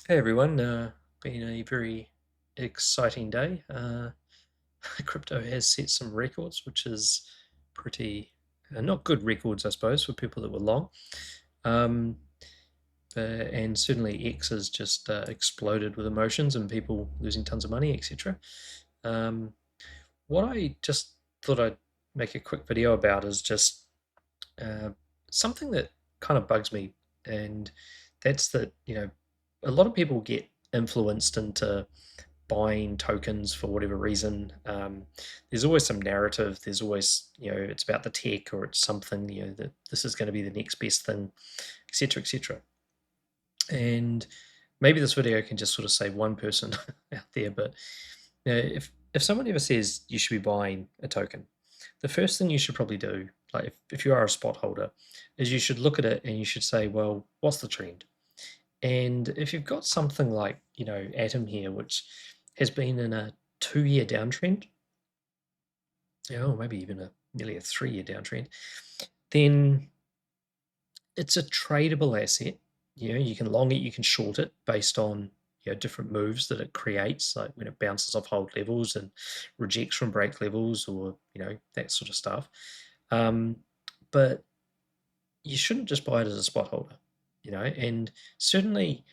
Hey everyone, been a very exciting day. Crypto has set some records, which is pretty not good records, I suppose, for people that were long. Um, and certainly X has just exploded with emotions and people losing tons of money, etc. Um, what I just thought I'd make a quick video about is just uh, something that kind of bugs me, and that's that a lot of people get influenced into buying tokens for whatever reason. There's always some narrative. There's always it's about the tech or it's something that this is going to be the next best thing, etc., etc. And maybe this video can just sort of save one person out there, but if someone ever says you should be buying a token, the first thing you should probably do, like if you are a spot holder, is you should look at it and you should say, well, what's the trend? And if you've got something like, Atom here, which has been in a 2-year downtrend, maybe even nearly a 3-year downtrend, then it's a tradable asset. You can long it, you can short it based on different moves that it creates, like when it bounces off hold levels and rejects from break levels, or that sort of stuff. But you shouldn't just buy it as a spot holder, and certainly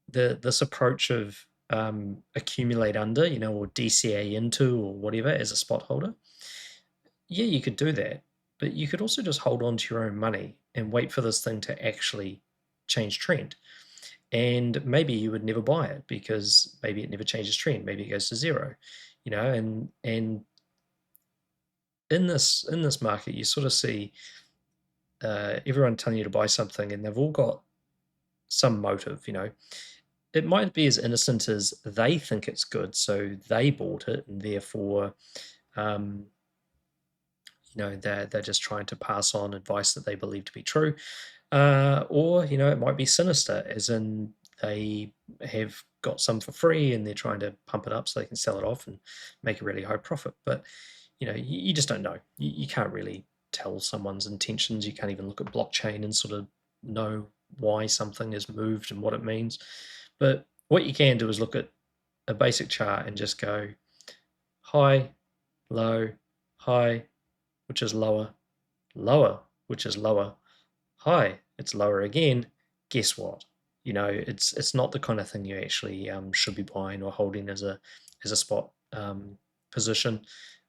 this approach of accumulate under, or DCA into, or whatever, as a spot holder. Yeah, you could do that, but you could also just hold on to your own money and wait for this thing to actually change trend. And maybe you would never buy it because maybe it never changes trend. Maybe it goes to zero, and in this market, you sort of see everyone telling you to buy something, and they've all got some motive. It might be as innocent as they think it's good, so they bought it, and therefore, um, they're just trying to pass on advice that they believe to be true. Or it might be sinister, as in they have got some for free and they're trying to pump it up so they can sell it off and make a really high profit. But you just don't know. You can't really tell someone's intentions. You can't even look at blockchain and sort of know why something is moved and what it means. But what you can do is look at a basic chart and just go high, low, high, which is lower, lower, which is lower, high, it's lower again. Guess what? It's not the kind of thing you actually should be buying or holding as a spot position.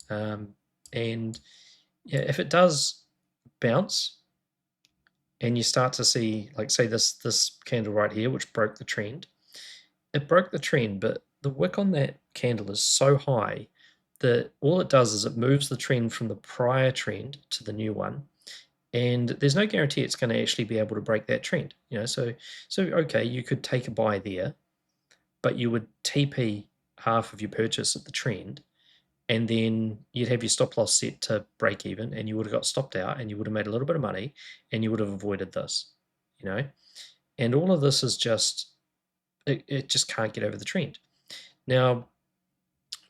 Um, and yeah, if it does bounce and you start to see, like, say this candle right here, which broke the trend, it broke the trend, but the wick on that candle is so high that all it does is it moves the trend from the prior trend to the new one, and there's no guarantee it's going to actually be able to break that trend. So okay, you could take a buy there, but you would TP half of your purchase at the trend, and then you'd have your stop loss set to break even, and you would have got stopped out, and you would have made a little bit of money, and you would have avoided this. you know and all of this is just, it just can't get over the trend. Now,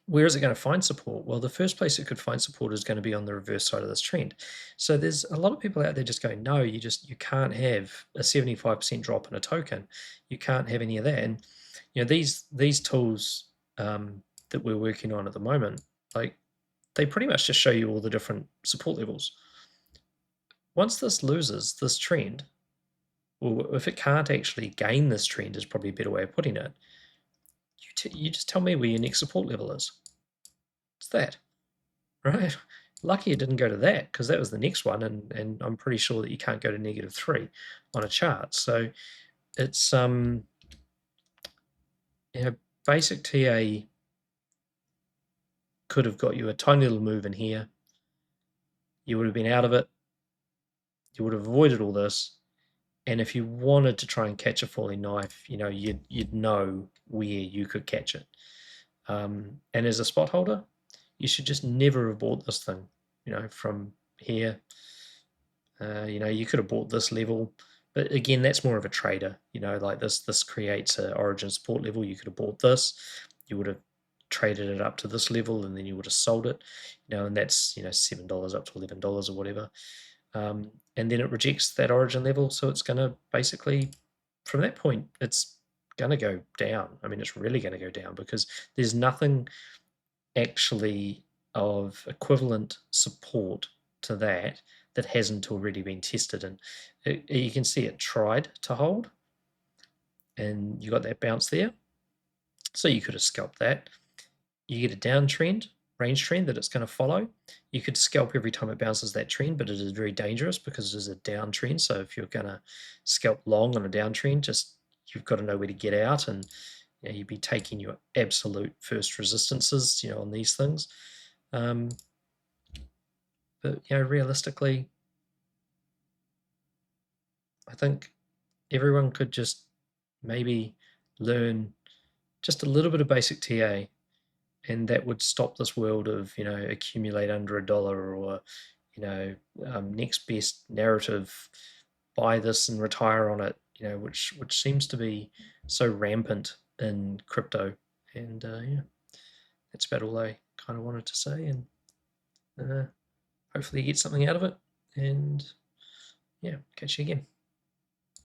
where is it going to find support? Well, the first place it could find support is going to be on the reverse side of this trend. So there's a lot of people out there just going, no, you can't have a 75% drop in a token. You can't have any of that. And these tools that we're working on at the moment, like, they pretty much just show you all the different support levels. Once this loses this trend, or if it can't actually gain this trend, is probably a better way of putting it. You just tell me where your next support level is. It's that. Right. Lucky it didn't go to that, because that was the next one, and I'm pretty sure that you can't go to -3 on a chart. So it's basic TA could have got you a tiny little move in here. You would have been out of it. You would have avoided all this. And if you wanted to try and catch a falling knife, you'd know where you could catch it. And as a spot holder, you should just never have bought this thing, from here. You could have bought this level, but again, that's more of a trader. Like this creates an origin support level. You could have bought this, you would have traded it up to this level, and then you would have sold it. And that's $7 up to $11 or whatever. And then it rejects that origin level, so it's going to basically, from that point, it's going to go down. I mean, it's really going to go down because there's nothing actually of equivalent support to that that hasn't already been tested. And you can see it tried to hold, and you got that bounce there. So you could have scalped that. You get a downtrend, range trend that it's going to follow. You could scalp every time it bounces that trend, but it is very dangerous because it is a downtrend. So if you're going to scalp long on a downtrend, just you've got to know where to get out, and you'd be taking your absolute first resistances, on these things. But realistically, I think everyone could just maybe learn just a little bit of basic TA, and that would stop this world of accumulate under $1 or next best narrative, buy this and retire on it, which seems to be so rampant in crypto. And yeah, that's about all I kind of wanted to say, and hopefully you get something out of it. And yeah, catch you again.